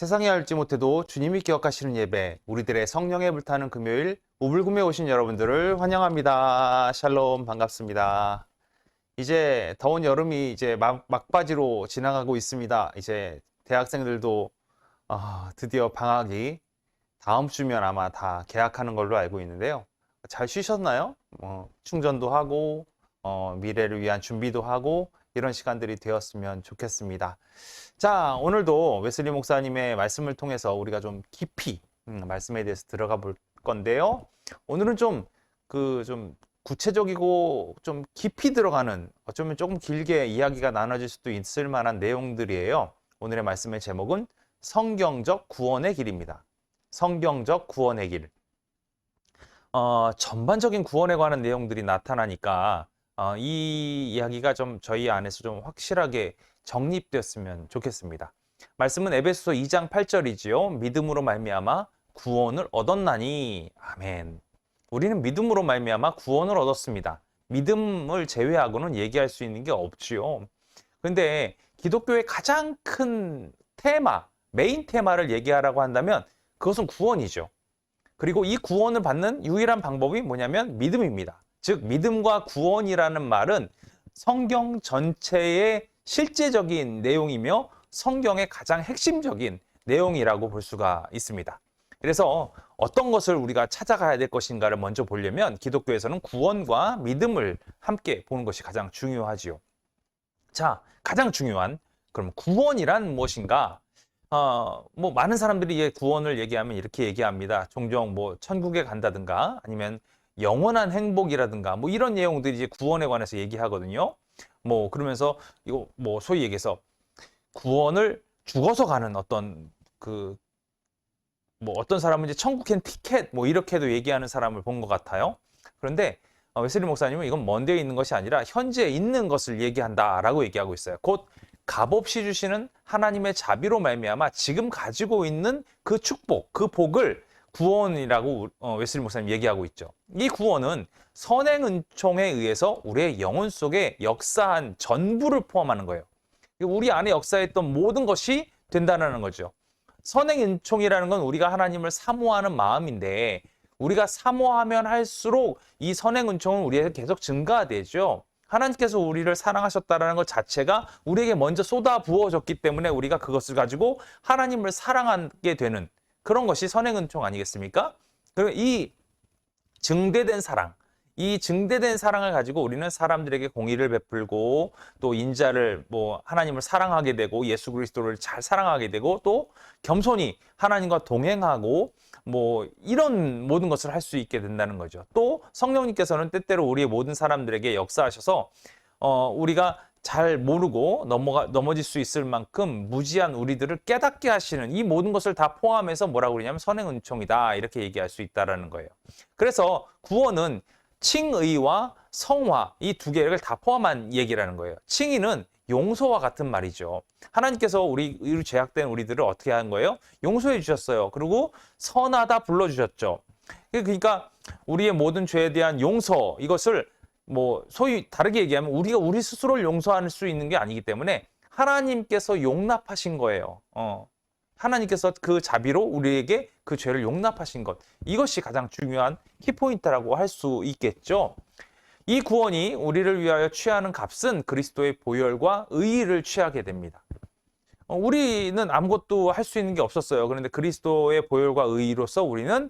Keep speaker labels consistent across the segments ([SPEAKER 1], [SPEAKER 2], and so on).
[SPEAKER 1] 세상에 알지 못해도 주님이 기억하시는 예배, 우리들의 성령에 불타는 금요일, 오불금에 오신 여러분들을 환영합니다. 샬롬, 반갑습니다. 이제 더운 여름이 이제 막바지로 지나가고 있습니다. 이제 대학생들도 드디어 방학이 다음 주면 아마 다 개학하는 걸로 알고 있는데요. 잘 쉬셨나요? 충전도 하고 미래를 위한 준비도 하고 이런 시간들이 되었으면 좋겠습니다. 자, 오늘도 웨슬리 목사님의 말씀을 통해서 우리가 좀 깊이 말씀에 대해서 들어가 볼 건데요. 오늘은 좀 구체적이고 좀 깊이 들어가는, 어쩌면 조금 길게 이야기가 나눠질 수도 있을 만한 내용들이에요. 오늘의 말씀의 제목은 성경적 구원의 길입니다. 성경적 구원의 길. 전반적인 구원에 관한 내용들이 나타나니까 이 이야기가 좀 저희 안에서 좀 확실하게 정립되었으면 좋겠습니다. 말씀은 에베소서 2장 8절이지요. 믿음으로 말미암아 구원을 얻었나니. 아멘. 우리는 믿음으로 말미암아 구원을 얻었습니다. 믿음을 제외하고는 얘기할 수 있는 게 없지요. 근데 기독교의 가장 큰 테마, 메인 테마를 얘기하라고 한다면 그것은 구원이죠. 그리고 이 구원을 받는 유일한 방법이 뭐냐면 믿음입니다. 즉 믿음과 구원이라는 말은 성경 전체의 실제적인 내용이며 성경의 가장 핵심적인 내용이라고 볼 수가 있습니다. 그래서 어떤 것을 우리가 찾아가야 될 것인가를 먼저 보려면 기독교에서는 구원과 믿음을 함께 보는 것이 가장 중요하지요. 자, 가장 중요한 그럼 구원이란 무엇인가? 많은 사람들이 구원을 얘기하면 이렇게 얘기합니다. 종종 천국에 간다든가 아니면 영원한 행복이라든가 이런 내용들이 이제 구원에 관해서 얘기하거든요. 그러면서 이거 소위 얘기해서 구원을 죽어서 가는 어떤 어떤 사람은 이제 천국행 티켓 이렇게도 얘기하는 사람을 본 것 같아요. 그런데 웨슬리 목사님은 이건 먼 데에 있는 것이 아니라 현재 있는 것을 얘기한다라고 얘기하고 있어요. 곧 값없이 주시는 하나님의 자비로 말미암아 지금 가지고 있는 그 축복, 그 복을 구원이라고 웨슬리 목사님 얘기하고 있죠. 이 구원은 선행 은총에 의해서 우리의 영혼 속에 역사한 전부를 포함하는 거예요. 우리 안에 역사했던 모든 것이 된다는 거죠. 선행 은총이라는 건 우리가 하나님을 사모하는 마음인데 우리가 사모하면 할수록 이 선행 은총은 우리에게 계속 증가되죠. 하나님께서 우리를 사랑하셨다는 것 자체가 우리에게 먼저 쏟아 부어졌기 때문에 우리가 그것을 가지고 하나님을 사랑하게 되는 그런 것이 선행 은총 아니겠습니까? 그리고 이 증대된 사랑, 이 증대된 사랑을 가지고 우리는 사람들에게 공의를 베풀고 또 인자를 하나님을 사랑하게 되고 예수 그리스도를 잘 사랑하게 되고 또 겸손히 하나님과 동행하고 이런 모든 것을 할 수 있게 된다는 거죠. 또 성령님께서는 때때로 우리의 모든 사람들에게 역사하셔서 우리가 잘 모르고 넘어질 수 있을 만큼 무지한 우리들을 깨닫게 하시는 이 모든 것을 다 포함해서 뭐라고 그러냐면 선행 은총이다 이렇게 얘기할 수 있다는 거예요. 그래서 구원은 칭의와 성화 이 두 개를 다 포함한 얘기라는 거예요. 칭의는 용서와 같은 말이죠. 하나님께서 우리 죄악된 우리들을 어떻게 한 거예요? 용서해 주셨어요. 그리고 선하다 불러주셨죠. 그러니까 우리의 모든 죄에 대한 용서 이것을 소위 다르게 얘기하면 우리가 우리 스스로를 용서할 수 있는 게 아니기 때문에 하나님께서 용납하신 거예요. 하나님께서 그 자비로 우리에게 그 죄를 용납하신 것. 이것이 가장 중요한 키포인트라고 할 수 있겠죠. 이 구원이 우리를 위하여 취하는 값은 그리스도의 보혈과 의의를 취하게 됩니다. 우리는 아무것도 할 수 있는 게 없었어요. 그런데 그리스도의 보혈과 의의로서 우리는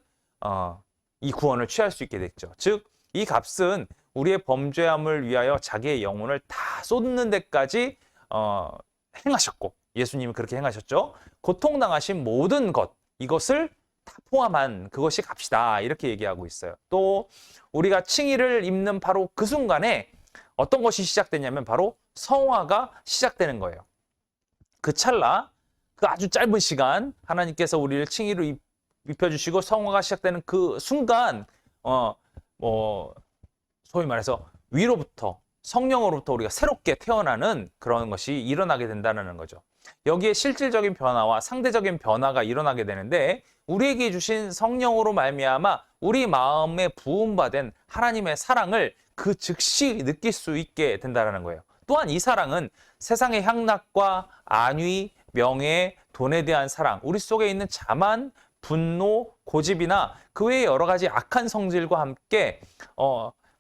[SPEAKER 1] 이 구원을 취할 수 있게 됐죠. 즉, 이 값은 우리의 범죄함을 위하여 자기의 영혼을 다 쏟는 데까지 행하셨고 예수님이 그렇게 행하셨죠. 고통당하신 모든 것 이것을 다 포함한 그것이 값이다 이렇게 얘기하고 있어요. 또 우리가 칭의를 입는 바로 그 순간에 어떤 것이 시작되냐면 바로 성화가 시작되는 거예요. 그 찰나 그 아주 짧은 시간 하나님께서 우리를 칭의로 입혀주시고 성화가 시작되는 그 순간 소위 말해서 위로부터 성령으로부터 우리가 새롭게 태어나는 그런 것이 일어나게 된다는 거죠. 여기에 실질적인 변화와 상대적인 변화가 일어나게 되는데 우리에게 주신 성령으로 말미암아 우리 마음에 부음받은 하나님의 사랑을 그 즉시 느낄 수 있게 된다는 거예요. 또한 이 사랑은 세상의 향락과 안위, 명예, 돈에 대한 사랑, 우리 속에 있는 자만, 분노, 고집이나 그 외의 여러 가지 악한 성질과 함께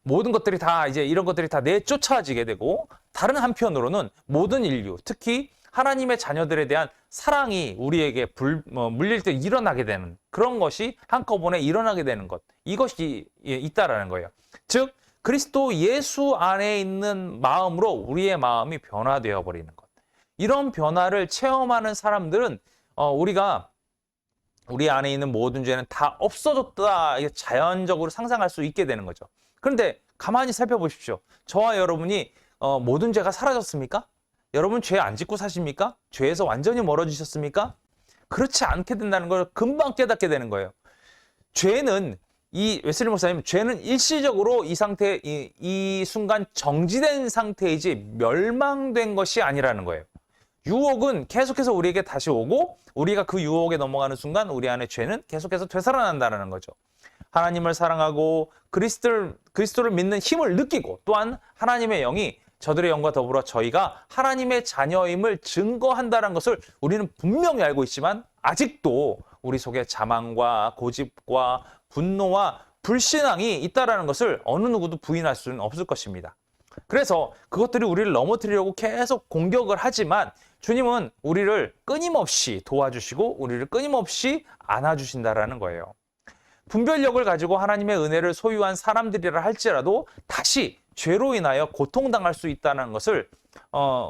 [SPEAKER 1] 모든 것들이 다 이제 이런 것들이 다 내쫓아지게 되고, 다른 한편으로는 모든 인류, 특히 하나님의 자녀들에 대한 사랑이 우리에게 물릴 때 일어나게 되는 그런 것이 한꺼번에 일어나게 되는 것, 이것이 있다라는 거예요. 즉 그리스도 예수 안에 있는 마음으로 우리의 마음이 변화되어 버리는 것. 이런 변화를 체험하는 사람들은 우리가 우리 안에 있는 모든 죄는 다 없어졌다, 자연적으로 상상할 수 있게 되는 거죠. 그런데 가만히 살펴보십시오. 저와 여러분이 모든 죄가 사라졌습니까? 여러분 죄 안 짓고 사십니까? 죄에서 완전히 멀어지셨습니까? 그렇지 않게 된다는 걸 금방 깨닫게 되는 거예요. 죄는, 이 웨슬리 목사님, 죄는 일시적으로 이 상태, 이 순간 정지된 상태이지 멸망된 것이 아니라는 거예요. 유혹은 계속해서 우리에게 다시 오고, 우리가 그 유혹에 넘어가는 순간 우리 안에 죄는 계속해서 되살아난다는 거죠. 하나님을 사랑하고 그리스도를 믿는 힘을 느끼고, 또한 하나님의 영이 저들의 영과 더불어 저희가 하나님의 자녀임을 증거한다는 것을 우리는 분명히 알고 있지만, 아직도 우리 속에 자만과 고집과 분노와 불신앙이 있다는 것을 어느 누구도 부인할 수는 없을 것입니다. 그래서 그것들이 우리를 넘어뜨리려고 계속 공격을 하지만, 주님은 우리를 끊임없이 도와주시고 우리를 끊임없이 안아주신다는 거예요. 분별력을 가지고 하나님의 은혜를 소유한 사람들이라 할지라도 다시 죄로 인하여 고통당할 수 있다는 것을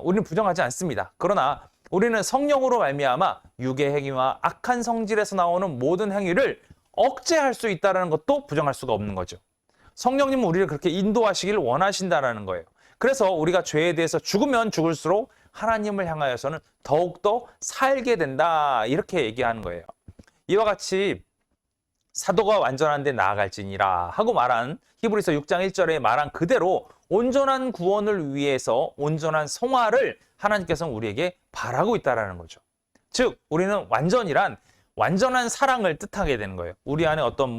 [SPEAKER 1] 우리는 부정하지 않습니다. 그러나 우리는 성령으로 말미암아 육의 행위와 악한 성질에서 나오는 모든 행위를 억제할 수 있다는 것도 부정할 수가 없는 거죠. 성령님은 우리를 그렇게 인도하시길 원하신다는 거예요. 그래서 우리가 죄에 대해서 죽으면 죽을수록 하나님을 향하여서는 더욱더 살게 된다, 이렇게 얘기하는 거예요. 이와 같이 사도가 완전한 데 나아갈지니라 하고 말한 히브리서 6장 1절에 말한 그대로 온전한 구원을 위해서 온전한 성화를 하나님께서는 우리에게 바라고 있다는 거죠. 즉 우리는 완전이란 완전한 사랑을 뜻하게 되는 거예요. 우리 안에 어떤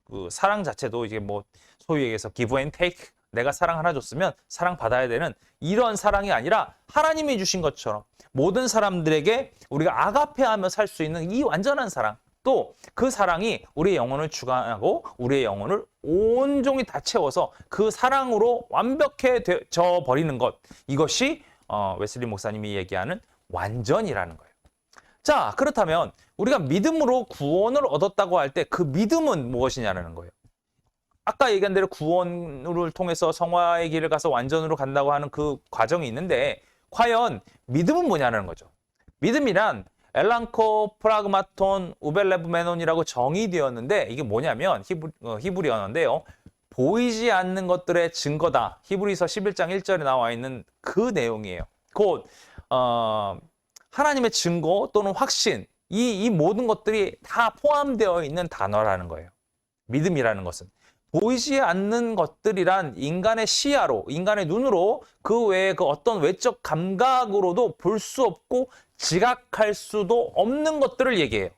[SPEAKER 1] 그 사랑 자체도 이게 소위 얘기해서 give and take, 내가 사랑 하나 줬으면 사랑 받아야 되는 이런 사랑이 아니라 하나님이 주신 것처럼 모든 사람들에게 우리가 아가페하며 살 수 있는 이 완전한 사랑, 또 그 사랑이 우리의 영혼을 주관하고 우리의 영혼을 온종일 다 채워서 그 사랑으로 완벽해져 버리는 것, 이것이 웨슬리 목사님이 얘기하는 완전이라는 거예요. 자, 그렇다면 우리가 믿음으로 구원을 얻었다고 할 때 그 믿음은 무엇이냐는 거예요. 아까 얘기한 대로 구원을 통해서 성화의 길을 가서 완전으로 간다고 하는 그 과정이 있는데, 과연 믿음은 뭐냐는 거죠. 믿음이란 엘랑코 프라그마톤 우벨레브메논이라고 정의되었는데, 이게 뭐냐면 히브리 언어인데요, 보이지 않는 것들의 증거다. 히브리서 11장 1절에 나와 있는 그 내용이에요. 곧 하나님의 증거 또는 확신, 이 모든 것들이 다 포함되어 있는 단어라는 거예요. 믿음이라는 것은 보이지 않는 것들이란 인간의 시야로, 인간의 눈으로, 그 외에 그 어떤 외적 감각으로도 볼 수 없고 지각할 수도 없는 것들을 얘기해요.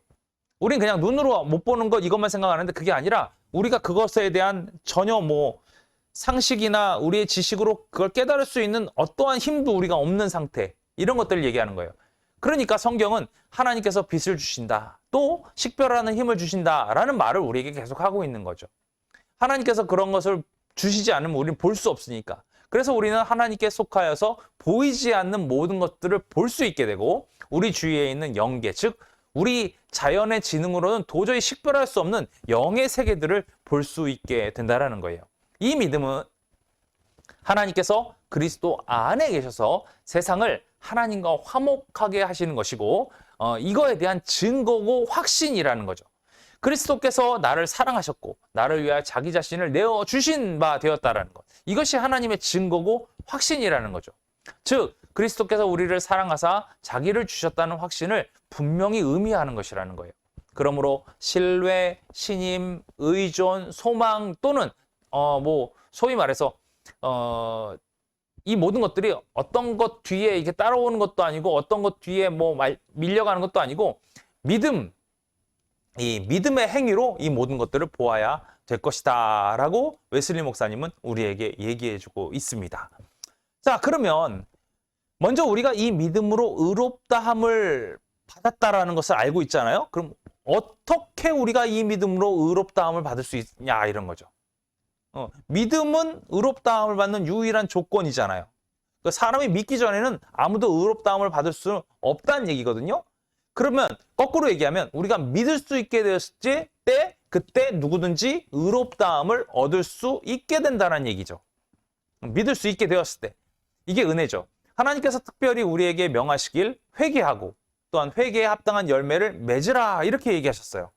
[SPEAKER 1] 우린 그냥 눈으로 못 보는 것, 이것만 생각하는데 그게 아니라 우리가 그것에 대한 전혀 상식이나 우리의 지식으로 그걸 깨달을 수 있는 어떠한 힘도 우리가 없는 상태, 이런 것들을 얘기하는 거예요. 그러니까 성경은 하나님께서 빛을 주신다, 또 식별하는 힘을 주신다라는 말을 우리에게 계속 하고 있는 거죠. 하나님께서 그런 것을 주시지 않으면 우리는 볼 수 없으니까. 그래서 우리는 하나님께 속하여서 보이지 않는 모든 것들을 볼 수 있게 되고, 우리 주위에 있는 영계, 즉 우리 자연의 지능으로는 도저히 식별할 수 없는 영의 세계들을 볼 수 있게 된다는 거예요. 이 믿음은 하나님께서 그리스도 안에 계셔서 세상을 하나님과 화목하게 하시는 것이고, 이거에 대한 증거고 확신이라는 거죠. 그리스도께서 나를 사랑하셨고 나를 위하여 자기 자신을 내어주신 바 되었다라는 것, 이것이 하나님의 증거고 확신이라는 거죠. 즉 그리스도께서 우리를 사랑하사 자기를 주셨다는 확신을 분명히 의미하는 것이라는 거예요. 그러므로 신뢰, 신임, 의존, 소망 또는 소위 말해서 이 모든 것들이 어떤 것 뒤에 이게 따라오는 것도 아니고 어떤 것 뒤에 밀려가는 것도 아니고, 이 믿음의 행위로 이 모든 것들을 보아야 될 것이다 라고 웨슬리 목사님은 우리에게 얘기해주고 있습니다. 자, 그러면 먼저 우리가 이 믿음으로 의롭다함을 받았다라는 것을 알고 있잖아요. 그럼 어떻게 우리가 이 믿음으로 의롭다함을 받을 수 있냐 이런 거죠. 믿음은 의롭다함을 받는 유일한 조건이잖아요. 그러니까 사람이 믿기 전에는 아무도 의롭다함을 받을 수 없다는 얘기거든요. 그러면 거꾸로 얘기하면 우리가 믿을 수 있게 되었을 때 그때 누구든지 의롭다함을 얻을 수 있게 된다는 얘기죠. 믿을 수 있게 되었을 때. 이게 은혜죠. 하나님께서 특별히 우리에게 명하시길 회개하고 또한 회개에 합당한 열매를 맺으라 이렇게 얘기하셨어요.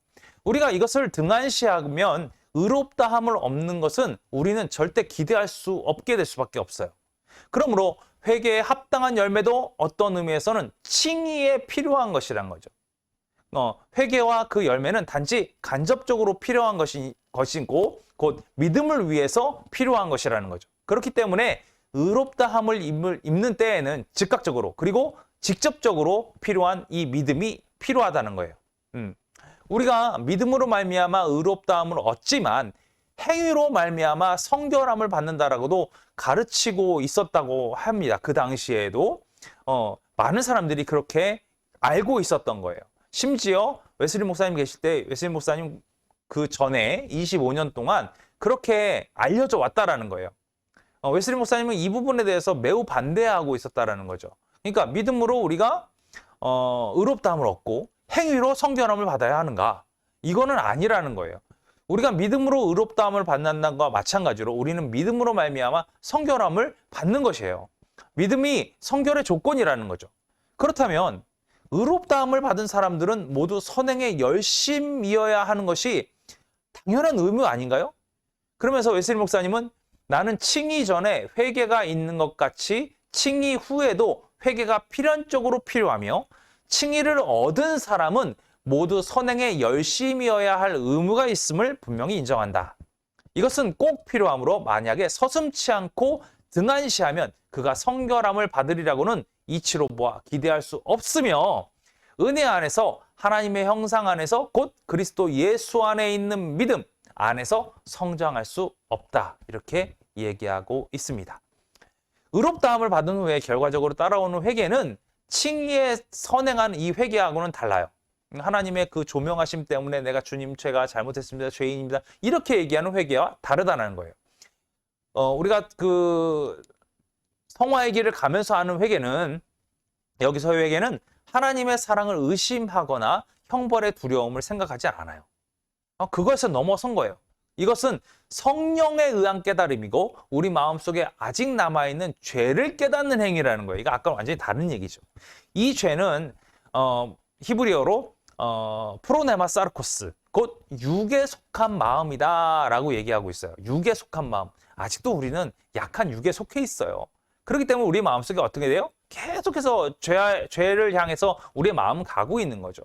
[SPEAKER 1] 우리가 이것을 등한시하면 의롭다함을 얻는 것은 우리는 절대 기대할 수 없게 될 수밖에 없어요. 그러므로 회개에 합당한 열매도 어떤 의미에서는 칭의에 필요한 것이란 거죠. 회개와 그 열매는 단지 간접적으로 필요한 것이고 곧 믿음을 위해서 필요한 것이라는 거죠. 그렇기 때문에 의롭다함을 입는 때에는 즉각적으로 그리고 직접적으로 필요한 이 믿음이 필요하다는 거예요. 우리가 믿음으로 말미암아 의롭다함을 얻지만 행위로 말미암아 성결함을 받는다라고도 가르치고 있었다고 합니다. 그 당시에도 많은 사람들이 그렇게 알고 있었던 거예요. 심지어 웨슬리 목사님 계실 때 웨슬리 목사님 그 전에 25년 동안 그렇게 알려져 왔다라는 거예요. 웨슬리 목사님은 이 부분에 대해서 매우 반대하고 있었다라는 거죠. 그러니까 믿음으로 우리가 의롭다함을 얻고 행위로 성결함을 받아야 하는가? 이거는 아니라는 거예요. 우리가 믿음으로 의롭다함을 받는 것과 마찬가지로 우리는 믿음으로 말미암아 성결함을 받는 것이에요. 믿음이 성결의 조건이라는 거죠. 그렇다면 의롭다함을 받은 사람들은 모두 선행에 열심이어야 하는 것이 당연한 의무 아닌가요? 그러면서 웨슬리 목사님은 나는 칭의 전에 회개가 있는 것 같이 칭의 후에도 회개가 필연적으로 필요하며 칭의를 얻은 사람은 모두 선행에 열심이어야 할 의무가 있음을 분명히 인정한다. 이것은 꼭 필요하므로 만약에 서슴지 않고 등한시하면 그가 성결함을 받으리라고는 이치로 보아 기대할 수 없으며 은혜 안에서 하나님의 형상 안에서 곧 그리스도 예수 안에 있는 믿음 안에서 성장할 수 없다. 이렇게 얘기하고 있습니다. 의롭다함을 받은 후에 결과적으로 따라오는 회개는 칭의에 선행한 이 회개하고는 달라요. 하나님의 그 조명하심 때문에 내가 주님 제가 잘못했습니다. 죄인입니다. 이렇게 얘기하는 회개와 다르다는 거예요. 우리가 그 성화의 길을 가면서 하는 회개는 여기서 회개는 하나님의 사랑을 의심하거나 형벌의 두려움을 생각하지 않아요. 그것을 넘어선 거예요. 이것은 성령에 의한 깨달음이고 우리 마음속에 아직 남아있는 죄를 깨닫는 행위라는 거예요. 이거 아까 완전히 다른 얘기죠. 이 죄는 히브리어로 프로네마 사르코스 곧 육에 속한 마음이다 라고 얘기하고 있어요. 육에 속한 마음. 아직도 우리는 약한 육에 속해 있어요. 그렇기 때문에 우리 마음속에 어떻게 돼요? 계속해서 죄를 향해서 우리의 마음은 가고 있는 거죠.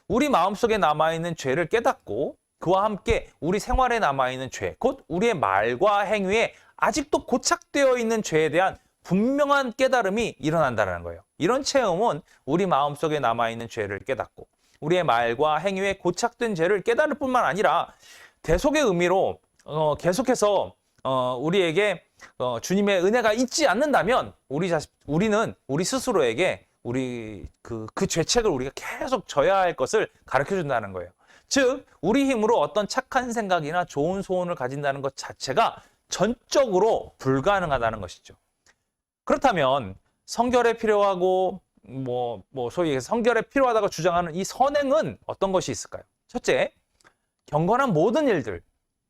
[SPEAKER 1] 우리 마음속에 남아있는 죄를 깨닫고 그와 함께 우리 생활에 남아있는 죄, 곧 우리의 말과 행위에 아직도 고착되어 있는 죄에 대한 분명한 깨달음이 일어난다는 거예요. 이런 체험은 우리 마음속에 남아있는 죄를 깨닫고 우리의 말과 행위에 고착된 죄를 깨달을 뿐만 아니라 대속의 의미로 계속해서 우리에게 주님의 은혜가 있지 않는다면 우리는 우리 스스로에게 그 죄책을 우리가 계속 져야 할 것을 가르쳐 준다는 거예요. 즉 우리 힘으로 어떤 착한 생각이나 좋은 소원을 가진다는 것 자체가 전적으로 불가능하다는 것이죠. 그렇다면 성결에 필요하고 소위 얘기해서 성결에 필요하다고 주장하는 이 선행은 어떤 것이 있을까요? 첫째, 경건한 모든 일들,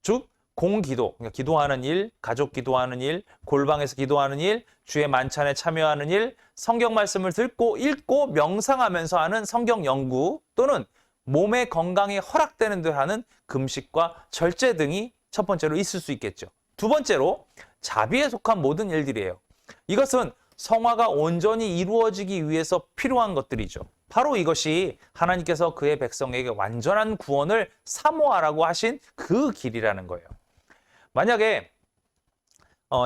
[SPEAKER 1] 즉 공기도, 그러니까 기도하는 일, 가족 기도하는 일, 골방에서 기도하는 일, 주의 만찬에 참여하는 일, 성경 말씀을 듣고 읽고 명상하면서 하는 성경 연구 또는 몸의 건강에 허락되는 대로 하는 금식과 절제 등이 첫 번째로 있을 수 있겠죠. 두 번째로 자비에 속한 모든 일들이에요. 이것은 성화가 온전히 이루어지기 위해서 필요한 것들이죠. 바로 이것이 하나님께서 그의 백성에게 완전한 구원을 사모하라고 하신 그 길이라는 거예요. 만약에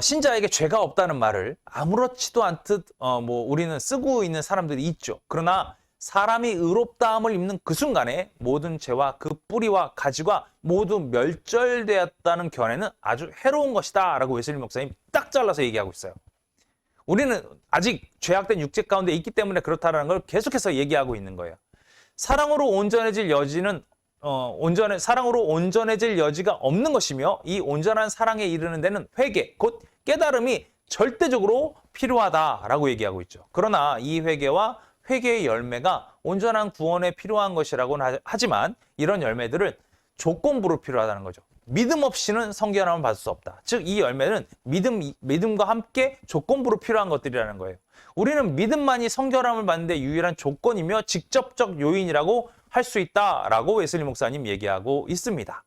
[SPEAKER 1] 신자에게 죄가 없다는 말을 아무렇지도 않듯 우리는 쓰고 있는 사람들이 있죠. 그러나 사람이 의롭다함을 입는 그 순간에 모든 죄와 그 뿌리와 가지가 모두 멸절되었다는 견해는 아주 해로운 것이다 라고 웨슬리 목사님 딱 잘라서 얘기하고 있어요. 우리는 아직 죄악된 육체 가운데 있기 때문에 그렇다는 걸 계속해서 얘기하고 있는 거예요. 사랑으로 온전해질 여지는 사랑으로 온전해질 여지가 없는 것이며 이 온전한 사랑에 이르는 데는 회개, 곧 깨달음이 절대적으로 필요하다라고 얘기하고 있죠. 그러나 이 회개와 회개의 열매가 온전한 구원에 필요한 것이라고는 하지만 이런 열매들은 조건부로 필요하다는 거죠. 믿음 없이는 성결함을 받을 수 없다. 즉, 이 열매는 믿음과 함께 조건부로 필요한 것들이라는 거예요. 우리는 믿음만이 성결함을 받는 데 유일한 조건이며 직접적 요인이라고 할 수 있다라고 웨슬리 목사님 얘기하고 있습니다.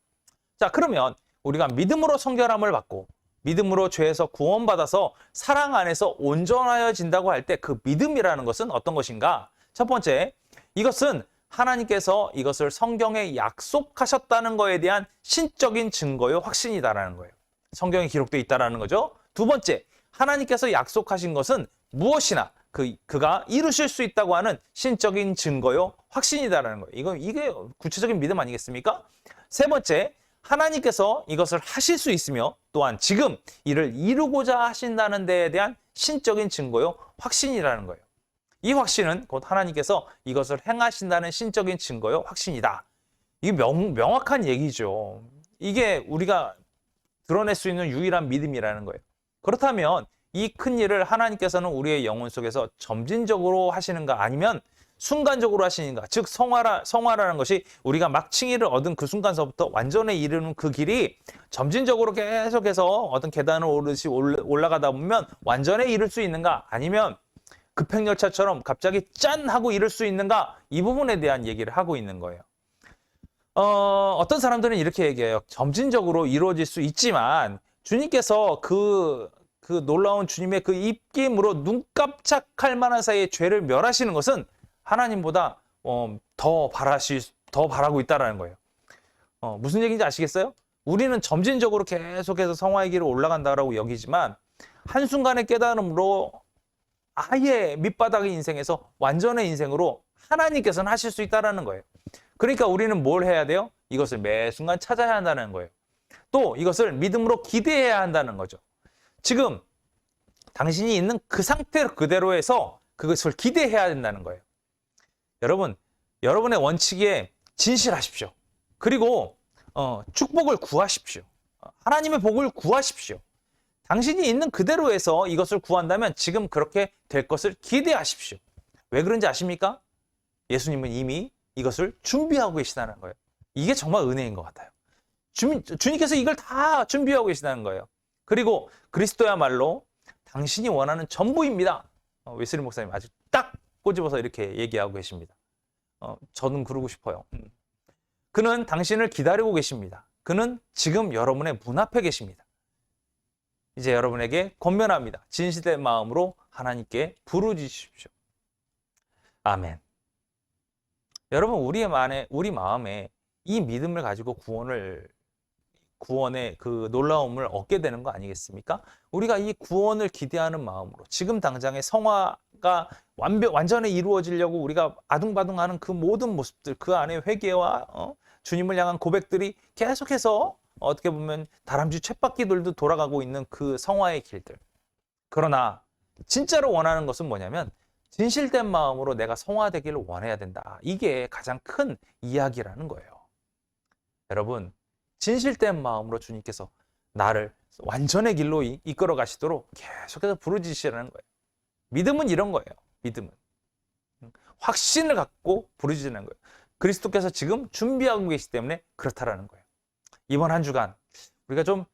[SPEAKER 1] 자, 그러면 우리가 믿음으로 성결함을 받고 믿음으로 죄에서 구원받아서 사랑 안에서 온전하여진다고 할 때 그 믿음이라는 것은 어떤 것인가? 첫 번째, 이것은 하나님께서 이것을 성경에 약속하셨다는 것에 대한 신적인 증거요 확신이다라는 거예요. 성경에 기록되어 있다라는 거죠. 두 번째, 하나님께서 약속하신 것은 무엇이나 그가 이루실 수 있다고 하는 신적인 증거요 확신이다라는 거예요. 이게 구체적인 믿음 아니겠습니까? 세 번째, 하나님께서 이것을 하실 수 있으며 또한 지금 이를 이루고자 하신다는 데에 대한 신적인 증거요 확신이라는 거예요. 이 확신은 곧 하나님께서 이것을 행하신다는 신적인 증거요 확신이다. 이게 명확한 얘기죠. 이게 우리가 드러낼 수 있는 유일한 믿음이라는 거예요. 그렇다면 이 큰 일을 하나님께서는 우리의 영혼 속에서 점진적으로 하시는가 아니면 순간적으로 하시는가? 즉 성화라는 것이 우리가 막 칭의를 얻은 그 순간서부터 완전에 이르는 그 길이 점진적으로 계속해서 어떤 계단을 오르시 올라가다 보면 완전에 이를 수 있는가? 아니면 급행열차처럼 갑자기 짠 하고 이룰 수 있는가? 이 부분에 대한 얘기를 하고 있는 거예요. 어떤 사람들은 이렇게 얘기해요. 점진적으로 이루어질 수 있지만 주님께서 그 놀라운 주님의 그 입김으로 눈 깜짝할 만한 사이에 죄를 멸하시는 것은 하나님보다 더 바라고 있다라는 거예요. 무슨 얘기인지 아시겠어요? 우리는 점진적으로 계속해서 성화의 길을 올라간다라고 여기지만 한순간의 깨달음으로 아예 밑바닥의 인생에서 완전의 인생으로 하나님께서는 하실 수 있다라는 거예요. 그러니까 우리는 뭘 해야 돼요? 이것을 매 순간 찾아야 한다는 거예요. 또 이것을 믿음으로 기대해야 한다는 거죠. 지금 당신이 있는 그 상태 그대로에서 그것을 기대해야 된다는 거예요. 여러분, 여러분의 원칙에 진실하십시오. 그리고 축복을 구하십시오. 하나님의 복을 구하십시오. 당신이 있는 그대로에서 이것을 구한다면 지금 그렇게 될 것을 기대하십시오. 왜 그런지 아십니까? 예수님은 이미 이것을 준비하고 계시다는 거예요. 이게 정말 은혜인 것 같아요. 주님께서 이걸 다 준비하고 계시다는 거예요. 그리고 그리스도야말로 당신이 원하는 전부입니다. 웨슬리 목사님 아주 딱 꼬집어서 이렇게 얘기하고 계십니다. 저는 그러고 싶어요. 그는 당신을 기다리고 계십니다. 그는 지금 여러분의 문 앞에 계십니다. 이제 여러분에게 권면합니다. 진실된 마음으로 하나님께 부르짖으십시오. 아멘. 여러분, 우리 마음에 이 믿음을 가지고 구원의 그 놀라움을 얻게 되는 거 아니겠습니까? 우리가 이 구원을 기대하는 마음으로 지금 당장의 성화가 완전히 이루어지려고 우리가 아둥바둥하는 그 모든 모습들, 그 안에 회개와 주님을 향한 고백들이 계속해서 어떻게 보면 다람쥐 쳇바퀴들도 돌아가고 있는 그 성화의 길들. 그러나 진짜로 원하는 것은 뭐냐면 진실된 마음으로 내가 성화되기를 원해야 된다. 이게 가장 큰 이야기라는 거예요. 여러분, 진실된 마음으로 주님께서 나를 완전의 길로 이끌어 가시도록 계속해서 부르짖으시라는 거예요. 믿음은 이런 거예요. 믿음은 확신을 갖고 부르짖는 거예요. 그리스도께서 지금 준비하고 계시기 때문에 그렇다라는 거예요. 이번 한 주간 우리가 좀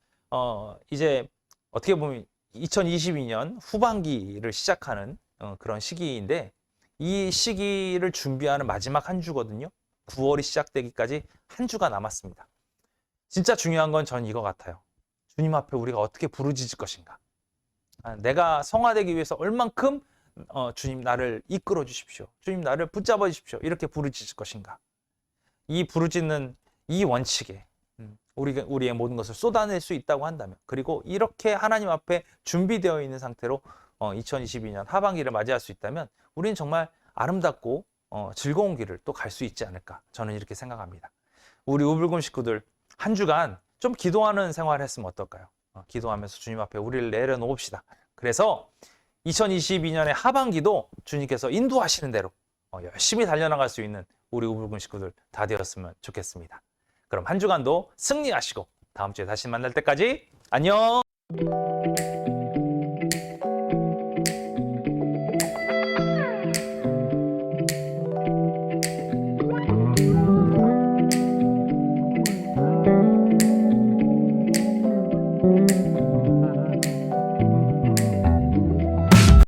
[SPEAKER 1] 이제 어떻게 보면 2022년 후반기를 시작하는 그런 시기인데 이 시기를 준비하는 마지막 한 주거든요. 9월이 시작되기까지 한 주가 남았습니다. 진짜 중요한 건 전 이거 같아요. 주님 앞에 우리가 어떻게 부르짖을 것인가. 내가 성화되기 위해서 얼만큼 주님 나를 이끌어 주십시오. 주님 나를 붙잡아 주십시오. 이렇게 부르짖을 것인가. 이 부르짖는 이 원칙에 우리의 모든 것을 쏟아낼 수 있다고 한다면, 그리고 이렇게 하나님 앞에 준비되어 있는 상태로 2022년 하반기를 맞이할 수 있다면 우리는 정말 아름답고 즐거운 길을 또 갈 수 있지 않을까, 저는 이렇게 생각합니다. 우리 우불금 식구들 한 주간 좀 기도하는 생활을 했으면 어떨까요? 기도하면서 주님 앞에 우리를 내려놓읍시다. 그래서 2022년의 하반기도 주님께서 인도하시는 대로 열심히 달려나갈 수 있는 우리 우물군 식구들 다 되었으면 좋겠습니다. 그럼 한 주간도 승리하시고 다음 주에 다시 만날 때까지 안녕.